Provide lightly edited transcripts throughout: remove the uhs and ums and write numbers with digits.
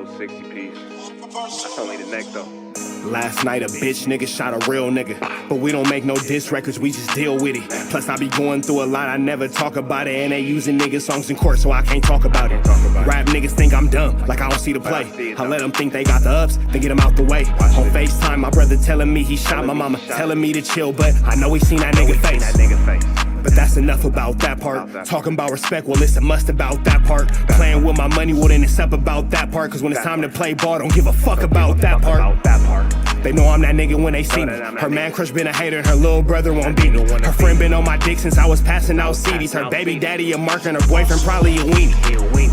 little 60 piece. That's only the neck though. Last night a bitch nigga shot a real nigga, but we don't make no diss records, we just deal with it. Plus I be going through a lot, I never talk about it, and they using niggas songs in court, so I can't talk about it. Rap niggas think I'm dumb, like I don't see the play. I let them think they got the ups, then get them out the way. On FaceTime, my brother telling me he shot my mama, telling me to chill, but I know he seen that nigga face. But that's enough about that part. Talking about respect, well it's a must about that part. Playing with my money, well then it's up about that part. Cause when it's time to play ball, don't give a fuck about that part. They know I'm that nigga when they see me. Her man crush been a hater and her little brother won't beat me. Her friend been on my dick since I was passing out CDs. Her baby daddy a mark and her boyfriend probably a weenie.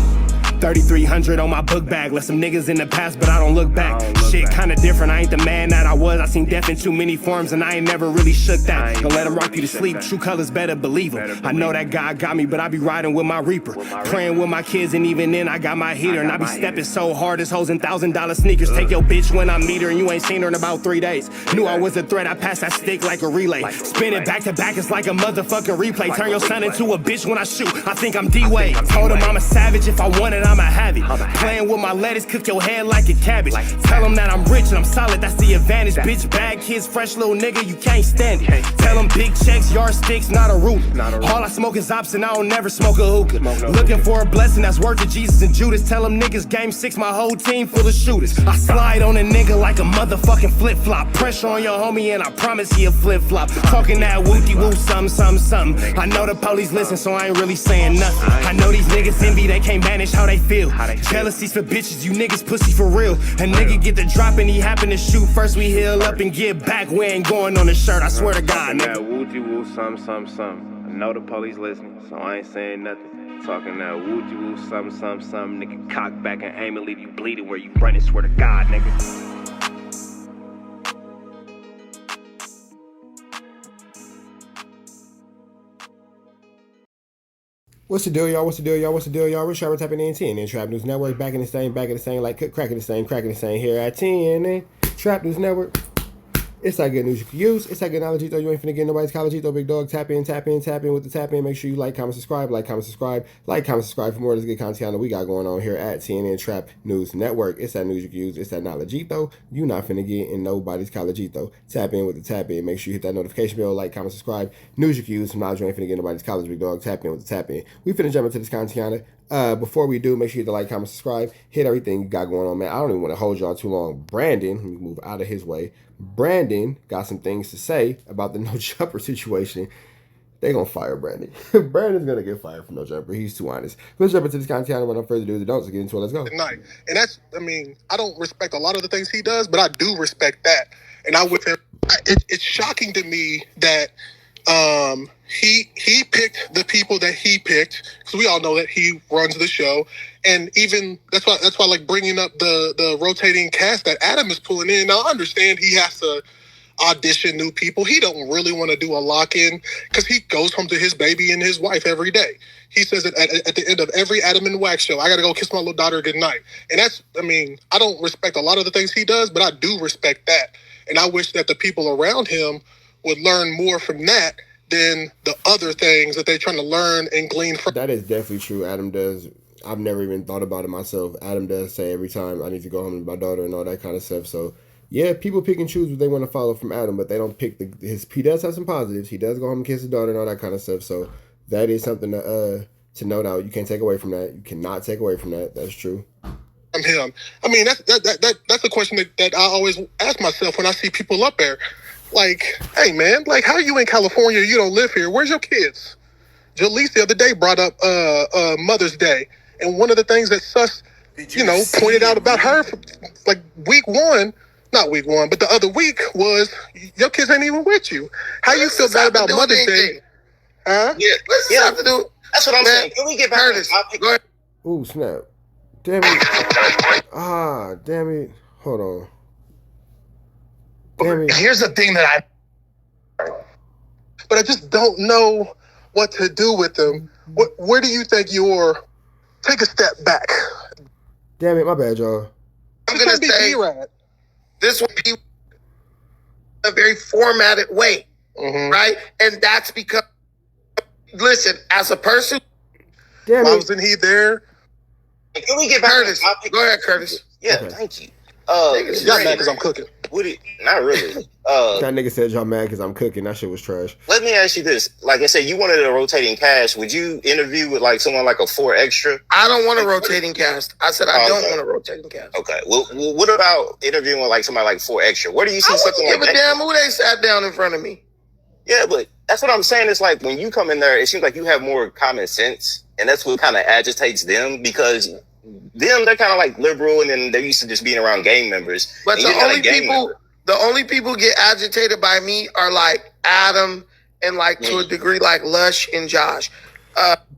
3,300 on my book bag. Left some niggas in the past, but I don't look back. Shit kinda different, I ain't the man that I was. I seen death in too many forms and I ain't never really shook that. Don't let him rock you to sleep, true colors better believe him. I know that God got me, but I be riding with my reaper. Praying with my kids and even then I got my heater. And I be stepping so hard, this hoes in $1,000 sneakers. Take your bitch when I meet her and you ain't seen her in about 3 days. Knew I was a threat, I passed that stick like a relay. Spin it back to back, it's like a motherfucking replay. Turn your son into a bitch when I shoot, I think I'm D-Wade. Told him I'm a savage, if I want it, I'ma have it. Playing with my lettuce, cook your head like a cabbage. Tell them that I'm rich and I'm solid, that's the advantage. Bitch, bad kids, fresh little nigga, you can't stand it. Tell them big checks, yardsticks, not a ruler. All I smoke is ops and I don't never smoke a hookah. Looking for a blessing that's worth it, Jesus and Judas. Tell them niggas game 6, my whole team full of shooters. I slide on a nigga like a motherfucking flip-flop. Pressure on your homie and I promise he a flip-flop. Talking that wooty-woo, something. I know the police listen, so I ain't really saying nothing. I know these niggas envy, they can't manage how they feel. Jealousy's for bitches, you niggas pussy for real. A nigga get the drop and he happen to shoot. First we heal up and get back, we ain't going on the shirt, I swear to God, nigga. That wooty-woo, something. I know the police listening, so I ain't saying nothing. Talking that wooty-woo, something. Nigga, cock back and aim and leave you bleeding where you running, swear to God, nigga. What's the deal, y'all? We're Sharper tapping in TNN Trap News Network. Back in the same, like cracking the same here at TNN Trap News Network. It's that good news you can use. It's that good knowledge, though. You ain't finna get nobody's college, though, big dog. Tap in with the tap in. Make sure you like, comment, subscribe for more of this good content that we got going on here at TNN Trap News Network. It's that news you can use. It's that knowledge, though. You not finna get in nobody's college, though. Tap in with the tap in. Make sure you hit that notification bell, like, comment, subscribe. News you can use. Some knowledge you ain't finna get nobody's college, big dog. Tap in with the tap in. We finna jump into this content. Before we do, make sure you hit the like, comment, subscribe. Hit everything you got going on, man. I don't even want to hold y'all too long. Brandon, let me move out of his way. Brandon got some things to say about the no jumper situation. They gonna fire Brandon. Brandon's gonna get fired from no jumper. He's too honest. Let's jump into this content. Without further ado, don't get into it. Let's go. Night. And that's, I mean, I don't respect a lot of the things he does, but I do respect that. And I with him, it's shocking to me that he picked the people that he picked, because we all know that he runs the show. And even that's why like bringing up the rotating cast that Adam is pulling in. Now I understand he has to audition new people. He don't really want to do a lock-in because he goes home to his baby and his wife every day. He says it at the end of every Adam and Wax show, I got to go kiss my little daughter goodnight. And that's, I mean, I don't respect a lot of the things he does, but I do respect that. And I wish that the people around him would learn more from that than the other things that they're trying to learn and glean from. That is definitely true. Adam does. I've never even thought about it myself. Adam does say every time I need to go home with my daughter and all that kind of stuff. So yeah, people pick and choose what they want to follow from Adam, but they don't pick he does have some positives. He does go home and kiss his daughter and all that kind of stuff. So that is something to note out. You can't take away from that. You cannot take away from that. That's true. From him. I mean, that's a question that I always ask myself when I see people up there. Like, hey man, like, how are you in California? You don't live here. Where's your kids? Jaleese the other day brought up Mother's Day, and one of the things that Sus, pointed out about her, like not week one, but the other week was your kids ain't even with you. How you feel bad about Mother's Day? Huh? Yeah, let's have to do. That's what I'm saying. Can we get back to this? Go ahead. Ooh, snap! Damn it! Damn it! Hold on. Damn it! Here's the thing that but I just don't know what to do with them. Where do you think take a step back? Damn it, my bad, y'all. I'm going to say this will be a very formatted way, right? And that's because, listen, as a person... Damn it. Wasn't he there? Can we get back to this? Go ahead, Curtis. Yeah, Okay. thank you. Y'all mad because I'm cooking. Would it? Not really. That nigga said y'all mad because I'm cooking. That shit was trash. Let me ask you this. Like I said, you wanted a rotating cast. Would you interview with like someone like a 4XTRA? I don't want a rotating cast. I said I don't want a rotating cast. Okay. Well, what about interviewing with like somebody like 4XTRA? Where do you see something like that? I wouldn't give a damn who they sat down in front of me. Yeah, but that's what I'm saying. It's like when you come in there, it seems like you have more common sense, and that's what kind of agitates them because they're kind of like liberal, and then they're used to just being around gang members. But the only people get agitated by me are like Adam and like to a degree like Lush and Josh.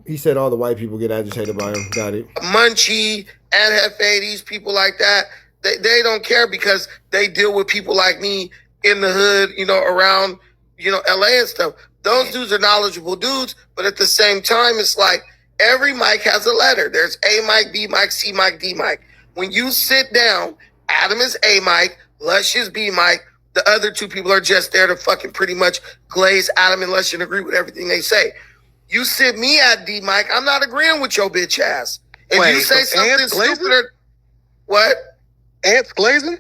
He said all the white people get agitated by him. Got it. Munchie and Hefe, these people like that, they don't care because they deal with people like me in the hood, around, LA and stuff. Those dudes are knowledgeable dudes, but at the same time, it's like every mic has a letter. There's A mic, B mic, C mic, D mic. When you sit down, Adam is A mic, Lush is B mic. The other two people are just there to fucking pretty much glaze Adam and Lush and agree with everything they say. You sit me at D mic, I'm not agreeing with your bitch ass. If you say something stupid, what? Ants glazing?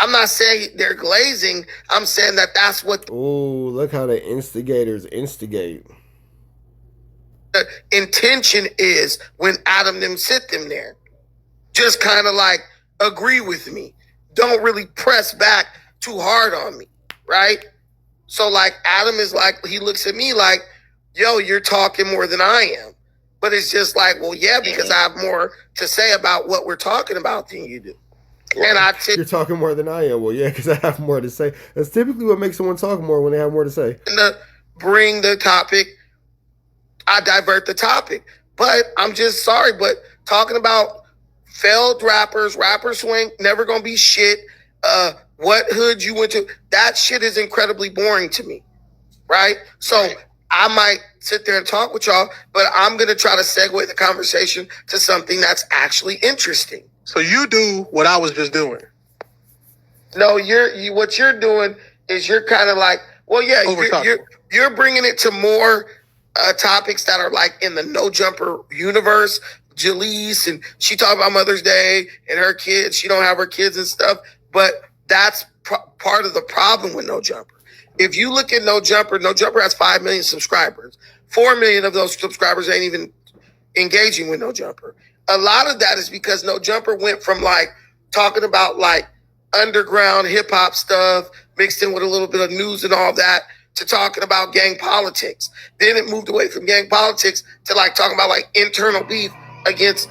I'm not saying they're glazing. I'm saying that's what. Oh, look how the instigators instigate. The intention is when Adam them sit them there. Just kind of like agree with me. Don't really press back too hard on me, right? So like Adam is like, he looks at me like, yo, you're talking more than I am. But it's just like, well, yeah, because I have more to say about what we're talking about than you do. And you're talking more than I am. Well, yeah, because I have more to say. That's typically what makes someone talk more when they have more to say. Bring the topic. I divert the topic. But I'm just sorry, but talking about failed rappers, rapper swing, never gonna be shit. What hood you went to, that shit is incredibly boring to me, right? So I might sit there and talk with y'all, but I'm gonna try to segue the conversation to something that's actually interesting. So you do what I was just doing. No, what you're doing is you're kind of like, well, yeah, you're bringing it to more topics that are like in the No Jumper universe. Jaleese, and she talked about Mother's Day and her kids. She don't have her kids and stuff, but that's part of the problem with No Jumper. If you look at No Jumper has 5 million subscribers. 4 million of those subscribers ain't even engaging with No Jumper. A lot of that is because No Jumper went from like talking about like underground hip hop stuff mixed in with a little bit of news and all that to talking about gang politics. Then it moved away from gang politics to like talking about like internal beef against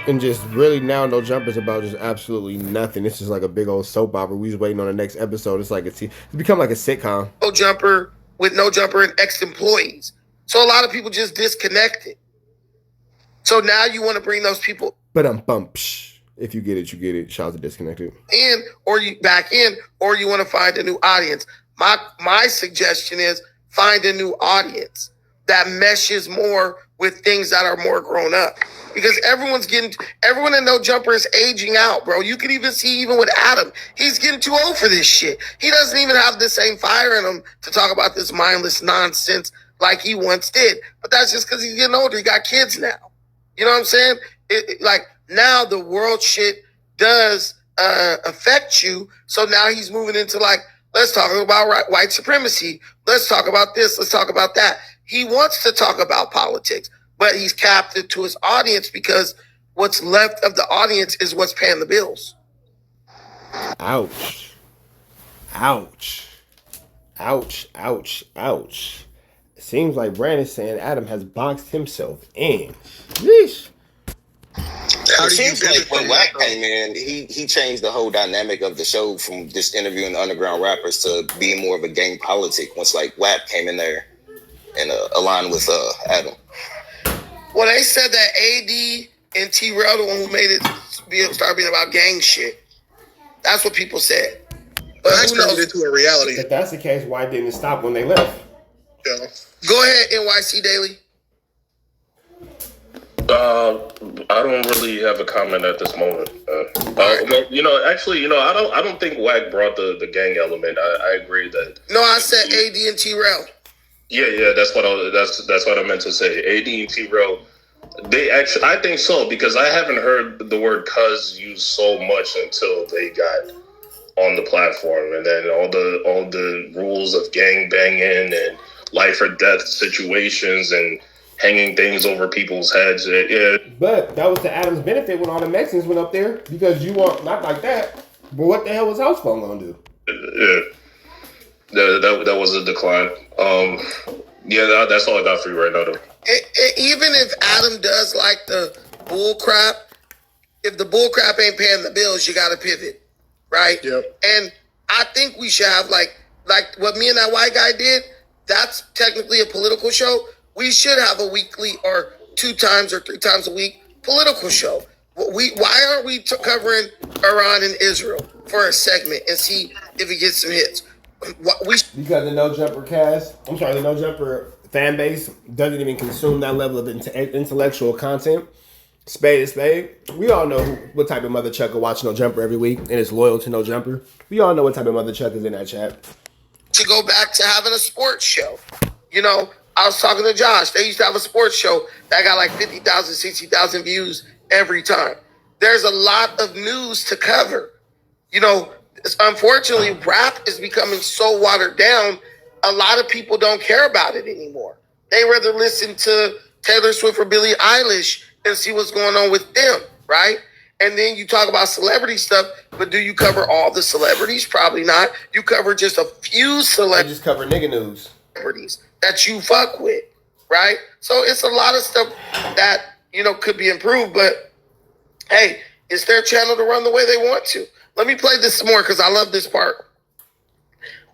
and just really now No Jumper's about just absolutely nothing. It's just like a big old soap opera. We just waiting on the next episode. It's like it's become like a sitcom. No Jumper with No Jumper and ex-employees. So a lot of people just disconnected. So now you want to bring those people but if you get it, you get it. Shout out to Disconnected. Or you want to find a new audience. My suggestion is find a new audience that meshes more with things that are more grown up. Because everyone in No Jumper is aging out, bro. You can even see with Adam, he's getting too old for this shit. He doesn't even have the same fire in him to talk about this mindless nonsense like he once did. But that's just because he's getting older. He got kids now. You know what I'm saying? Like now the world shit does affect you. So now he's moving into like, let's talk about white supremacy. Let's talk about this. Let's talk about that. He wants to talk about politics, but he's captive to his audience because what's left of the audience is what's paying the bills. Ouch. Ouch. Ouch. Ouch. Ouch. It seems like Brandon's saying Adam has boxed himself in. Yeesh. It seems like when WAP came in, he changed the whole dynamic of the show from just interviewing underground rappers to being more of a gang politic once like WAP came in there and aligned with Adam. Well, they said that AD and T-Rail, the one who made it start being about gang shit. That's what people said. But that's turned it into a reality. If that's the case, why didn't it stop when they left? Yeah. Go ahead, NYC Daily. I don't really have a comment at this moment. I don't think Wack brought the gang element. I agree that. No, I said AD and T-Rail. Yeah, that's what I meant to say. AD and T-Rail I think so, because I haven't heard the word "cuz" used so much until they got on the platform, and then all the rules of gang banging and life or death situations and hanging things over people's heads. Yeah. But that was the Adam's benefit when all the Mexicans went up there, because you want not like that. But what the hell was House Phone gonna do? Yeah, that was a decline. Yeah, that's all I got for you right now, though. Even if Adam does like the bull crap, if the bull crap ain't paying the bills, you got to pivot, right? Yep. And I think we should have like what me and that white guy did. That's technically a political show. We should have a weekly or 2 times or 3 times a week political show. Why aren't we covering Iran and Israel for a segment and see if it gets some hits? Because the No Jumper cast, the No Jumper fan base doesn't even consume that level of intellectual content. Spade is spade. We all know what type of mother chucker watch No Jumper every week and is loyal to No Jumper. We all know what type of mother chucker is in that chat. To go back to having a sports show. You know, I was talking to Josh. They used to have a sports show that got like 50,000, 60,000 views every time. There's a lot of news to cover. You know, unfortunately, rap is becoming so watered down, a lot of people don't care about it anymore. They rather listen to Taylor Swift or Billie Eilish and see what's going on with them, right? And then you talk about celebrity stuff, but do you cover all the celebrities? Probably not. You cover just a few celebrities. Just cover nigga news. That you fuck with, right? So it's a lot of stuff that, you know, could be improved, but hey, it's their channel to run the way they want to. Let me play this more because I love this part.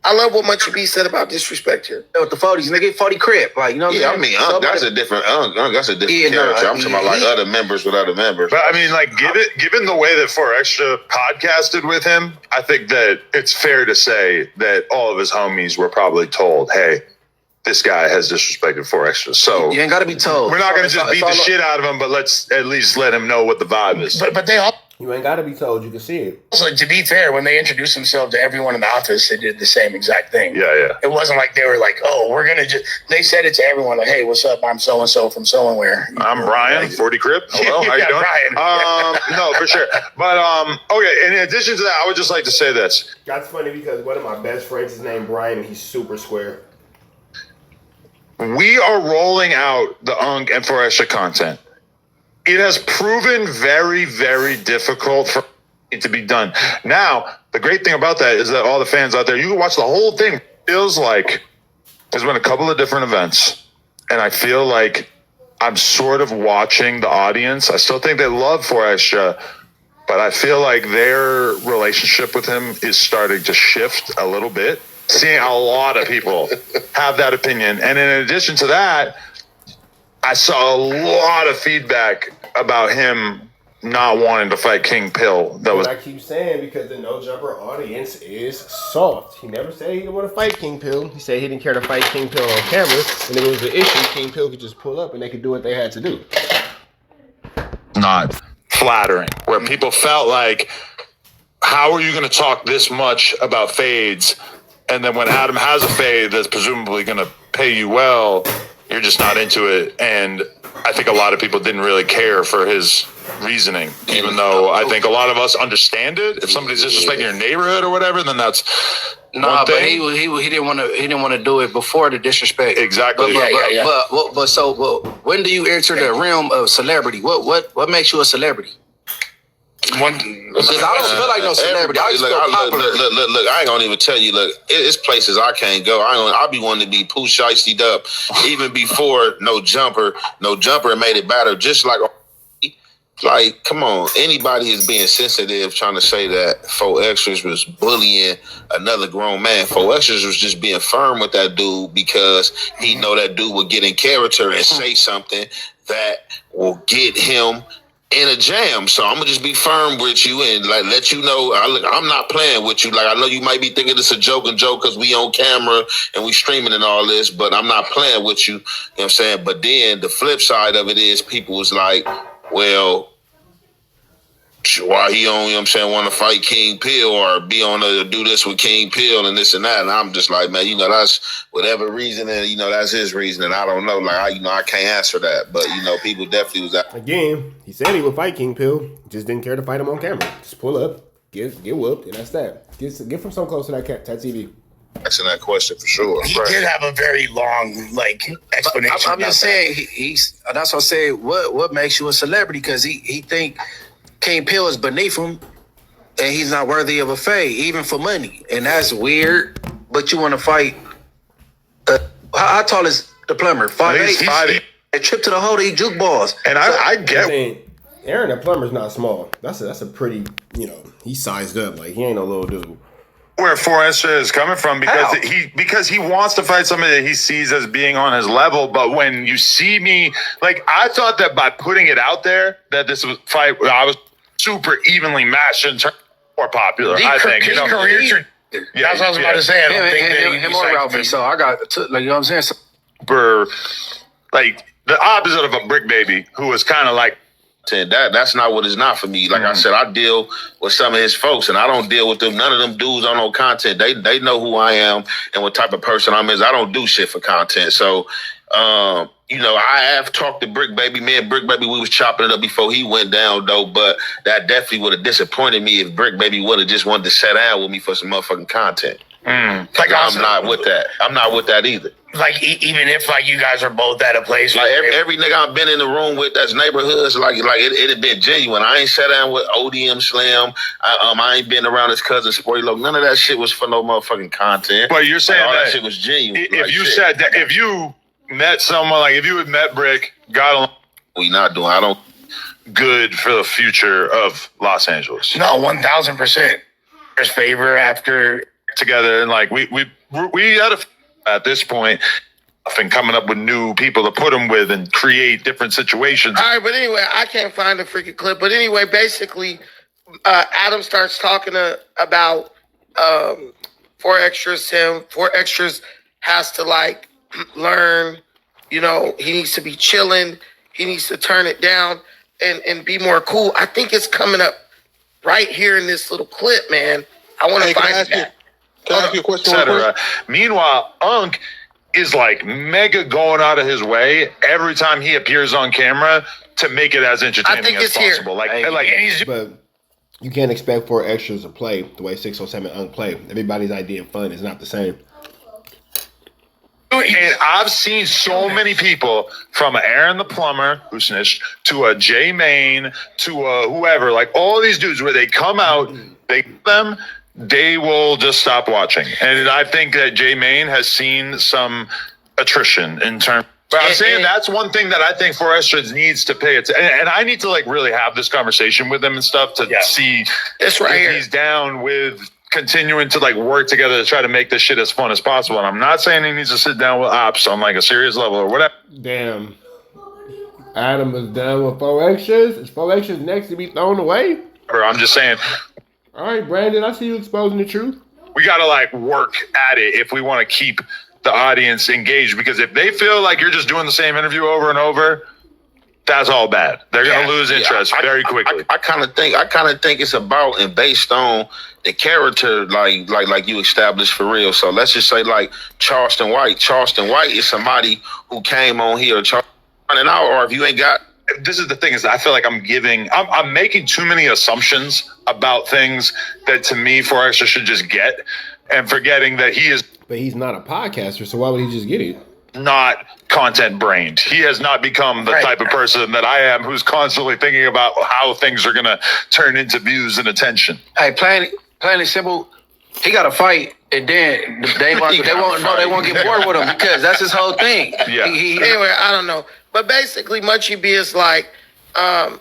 I love what Munchie B said about disrespect here. With the 40s, nigga, 40 crib. Like, you know what I mean, that's a different that's a different character. I'm talking about like other members with other members. But I mean, like, given the way that 4XTRA podcasted with him, I think that it's fair to say that all of his homies were probably told, hey, this guy has disrespected 4XTRA. So you ain't got to be told. We're not going to just beat the shit out of him, but let's at least let him know what the vibe is. But they all. You ain't got to be told. You can see it. Also, to be fair, when they introduced themselves to everyone in the office, they did the same exact thing. Yeah. It wasn't like they were like, oh, we're going to just... They said it to everyone, like, hey, what's up? I'm so-and-so from so-and-where. I'm Brian, 40 Crib. Hello, how you doing? Brian. No, for sure. But, okay, in addition to that, I would just like to say this. That's funny because one of my best friends is named Brian, and he's super square. We are rolling out the UNC and 4XTRA content. It has proven very, very difficult for it to be done. Now, the great thing about that is that all the fans out there, you can watch the whole thing. It feels like there's been a couple of different events, and I feel like I'm sort of watching the audience. I still think they love 4XTRA, but I feel like their relationship with him is starting to shift a little bit. Seeing a lot of people have that opinion. And in addition to that, I saw a lot of feedback about him not wanting to fight King Pill. That was. I keep saying because the No Jumper audience is soft. He never said he didn't want to fight King Pill. He said he didn't care to fight King Pill on camera. And if it was an issue, King Pill could just pull up and they could do what they had to do. Not flattering, where people felt like, how are you going to talk this much about fades? And then when Adam has a fade that's presumably going to pay you well, you're just not into it. And I think a lot of people didn't really care for his reasoning, even though I think a lot of us understand it. If somebody's disrespecting your neighborhood or whatever, then that's but he didn't want to do it before the disrespect. Exactly. But when do you enter the realm of celebrity? What makes you a celebrity? Because I don't feel like no celebrity. I just feel popular. Look, I ain't gonna even tell you. Look, it's places I can't go. I'll be wanting to be poo shiced up even before No Jumper made it better. Just like, come on, anybody is being sensitive trying to say that 4XTRAZ was bullying another grown man. 4XTRAZ was just being firm with that dude because he know that dude would get in character and say something that will get him in a jam. So I'm gonna just be firm with you and like let you know I'm not playing with you. Like, I know you might be thinking it's a joke because we on camera and we streaming and all this, but I'm not playing with you. You know what I'm saying? But then the flip side of it is people was like, well, why he on, you know what I'm saying, want to fight King Pill or be on do this with King Pill and this and that. And I'm just like, man, that's whatever reason, and that's his reason, and I don't know. Like, I can't answer that, but people definitely was out. Again, he said he would fight King Pill, just didn't care to fight him on camera. Just pull up, get whooped, and that's that. Get from so close to that TV. Asking that question for sure. He did have a very long explanation. I'm just saying he's. That's what I say. What makes you a celebrity? Because he think King Pill is beneath him, and he's not worthy of a fade, even for money, and that's weird. But you want to fight? How tall is the plumber? 5'8". A trip to the hole to eat juke balls. And I get. Aaron the plumber's not small. That's a pretty. He's sized up. Like, he ain't no little dude. Where 4XTRAZ is coming from because he wants to fight somebody that he sees as being on his level. But when you see me, like, I thought that by putting it out there that this was fight, I was super evenly matched in terms of more popular. I think career. That's what I was about to say. I don't think him or Ralphie. So I got like, you know what I'm saying. Super, like the opposite of a Brick Baby, who was kind of like. That's not what it's not for me. Like I said, I deal with some of his folks, and I don't deal with them. None of them dudes on no content. They know who I am and what type of person I'm is. I don't do shit for content. So, I have talked to Brick Baby. Me and Brick Baby, we was chopping it up before he went down, though. But that definitely would have disappointed me if Brick Baby would have just wanted to sit down with me for some motherfucking content. Like, I'm not with that. I'm not with that either. Like, even if you guys are both at a place, like every nigga I've been in the room with that's neighborhoods, like it had been genuine. I ain't sat down with ODM Slim. I ain't been around his cousin Sporty Loc. None of that shit was for no motherfucking content. But you're saying all that shit was genuine. If you said that, if you met someone, like if you had met Brick, got along, we not doing. I don't good for the future of Los Angeles. No, 1,000%. There's favor after together, and like we had at this point, and coming up with new people to put them with and create different situations. All right, but anyway, I can't find the freaking clip. But anyway, basically, Adam starts talking about 4XTRAZ. Him 4XTRAZ has to learn. He needs to be chilling. He needs to turn it down and be more cool. I think it's coming up right here in this little clip, man. I want to find that. Can I ask you a question? Meanwhile, Unk is mega going out of his way every time he appears on camera to make it as entertaining as possible. But you can't expect 4XTRAZ to play the way 607 Unk play. Everybody's idea of fun is not the same. And I've seen so many people, from Aaron the plumber who snitched to a J Main to a whoever, all these dudes where they come out, they will just stop watching. And I think that J Main has seen some attrition in terms. But I'm saying that's one thing that I think 4XTRAZ needs to pay attention. And I need to really have this conversation with him and stuff to see if he's down with continuing to work together to try to make this shit as fun as possible. And I'm not saying he needs to sit down with ops on a serious level or whatever. Damn. Adam is done with 4XTRAZ. Is 4XTRAZ next to be thrown away? Or I'm just saying. All right, Brandon, I see you exposing the truth. We got to work at it if we want to keep the audience engaged, because if they feel like you're just doing the same interview over and over, that's all bad. They're going to lose interest very quickly. I kind of think it's about and based on the character, like you established for real. So let's just say Charleston White. Charleston White is somebody who came on here running out, or if you ain't got. This is the thing, is I feel like I'm making too many assumptions about things that to me 4XTRAZ should just get, and forgetting that he is. But he's not a podcaster, so why would he just get it? Not content brained. He has not become the type of person that I am, who's constantly thinking about how things are going to turn into views and attention. Hey, plain and simple, he got to fight, and then they won't get bored with him, because that's his whole thing. Yeah. Anyway, I don't know. But basically, Munchie B is Adam's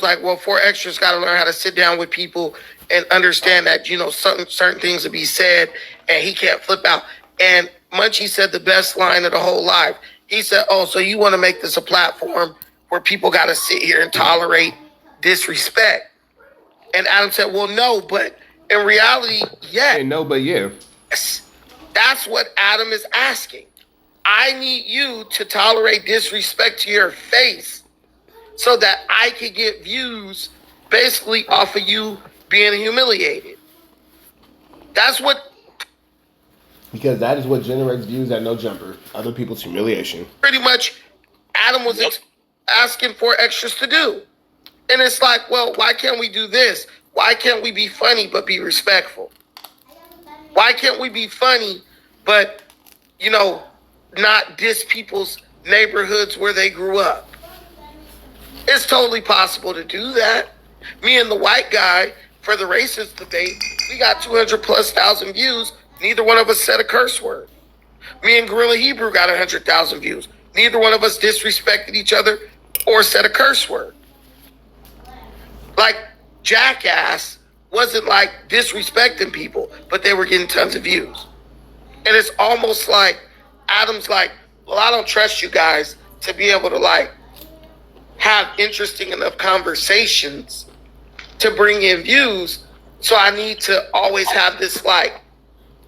well, 4XTRAZ got to learn how to sit down with people and understand that, certain things will be said, and he can't flip out. And Munchie said the best line of the whole live. He said, oh, so you want to make this a platform where people got to sit here and tolerate disrespect? And Adam said, well, no, but in reality, yeah. Hey, no, but yeah. That's what Adam is asking. I need you to tolerate disrespect to your face so that I can get views basically off of you being humiliated. That's what Because that is what generates views at No Jumper. Other people's humiliation. pretty much Adam was asking 4XTRAZ to do. And it's like, well, why can't we do this? Why can't we be funny but be respectful? Why can't we be funny but, you know, not diss people's neighborhoods where they grew up? It's totally possible to do that. Me and the white guy for the racist debate, we got 200,000+ views. Neither one of us said a curse word. Me and Gorilla Hebrew got 100,000 views. Neither one of us disrespected each other or said a curse word. Like, Jackass wasn't like disrespecting people, but they were getting tons of views. And it's almost like Adam's like, well, I don't trust you guys to be able to like have interesting enough conversations to bring in views. So I need to always have this like,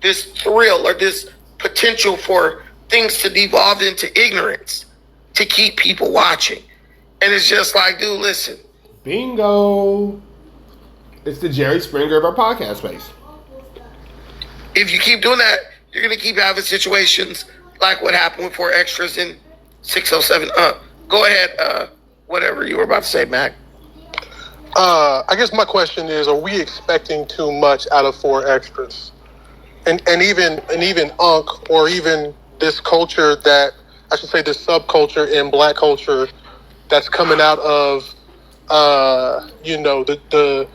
this thrill or this potential for things to devolve into ignorance to keep people watching. And it's just like, dude, listen. Bingo. It's the Jerry Springer of our podcast space. If you keep doing that, you're going to keep having situations like what happened with 4XTRAZ in 607. Go ahead, whatever you were about to say, Mac. I guess my question is, are we expecting too much out of 4XTRAZ? And even Unk, or even this culture that, I should say this subculture in black culture that's coming out of the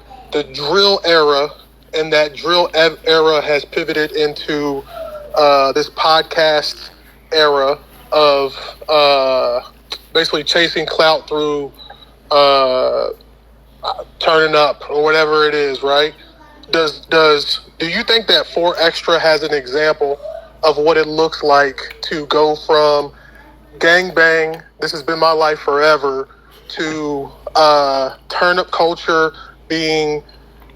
drill era, and that drill era has pivoted into this podcast era of basically chasing clout through turning up or whatever it is, right? Do you think that 4XTRAZ has an example of what it looks like to go from gangbang, this has been my life forever, to turn up culture being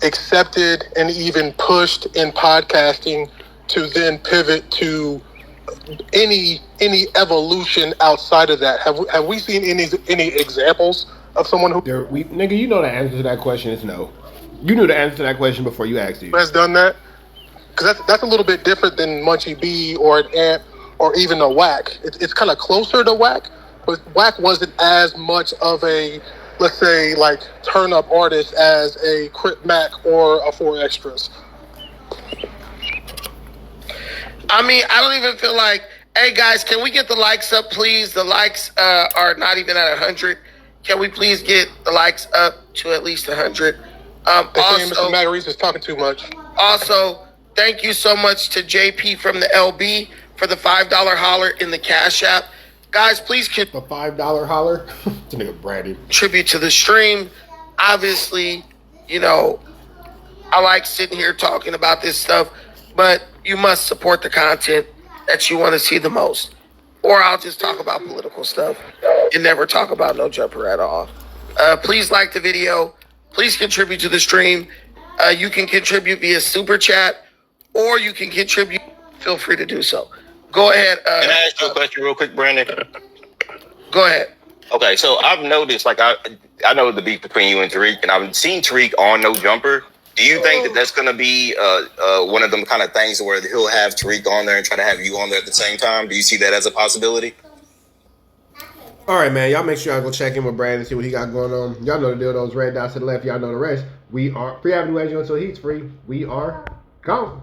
accepted and even pushed in podcasting, to then pivot to any evolution outside of that? Have we seen any examples of someone who Nigga, you know the answer to that question is no. You knew the answer to that question before you asked it. has done that? Because that's a little bit different than Munchie B or an Ant or even a Whack. It's kind of closer to Whack, but Whack wasn't as much of a, let's say, like, turn up artist as a Crip Mac or a 4XTRAZ. I mean, I don't even feel like, hey guys, can we get the likes up, please? The likes are not even at 100. Can we please get the likes up to at least 100? Mr. Magarese is talking too much. Also, thank you so much to JP from the LB for the $5 holler in the Cash App. Guys, please The $5 holler? It's a nigga Brady. contribute to the stream. Obviously, you know, I like sitting here talking about this stuff, but you must support the content that you want to see the most. Or I'll just talk about political stuff and never talk about No Jumper at all. Please like the video. Please contribute to the stream. You can contribute via Super Chat, or you can contribute. Feel free to do so. Go ahead. Can I ask you a question real quick, Brandon? Go ahead. Okay, so I've noticed, like, I know the beef between you and Tariq, and I've seen Tariq on No Jumper. Do you think that that's going to be one of them kind of things where he'll have Tariq on there and try to have you on there at the same time? Do you see that as a possibility? All right, man. Y'all make sure y'all go check in with Brandon and see what he got going on. Y'all know the deal. Those red dots to the left. Y'all know the rest. We are Free Avenue Agent until he's free. We are gone.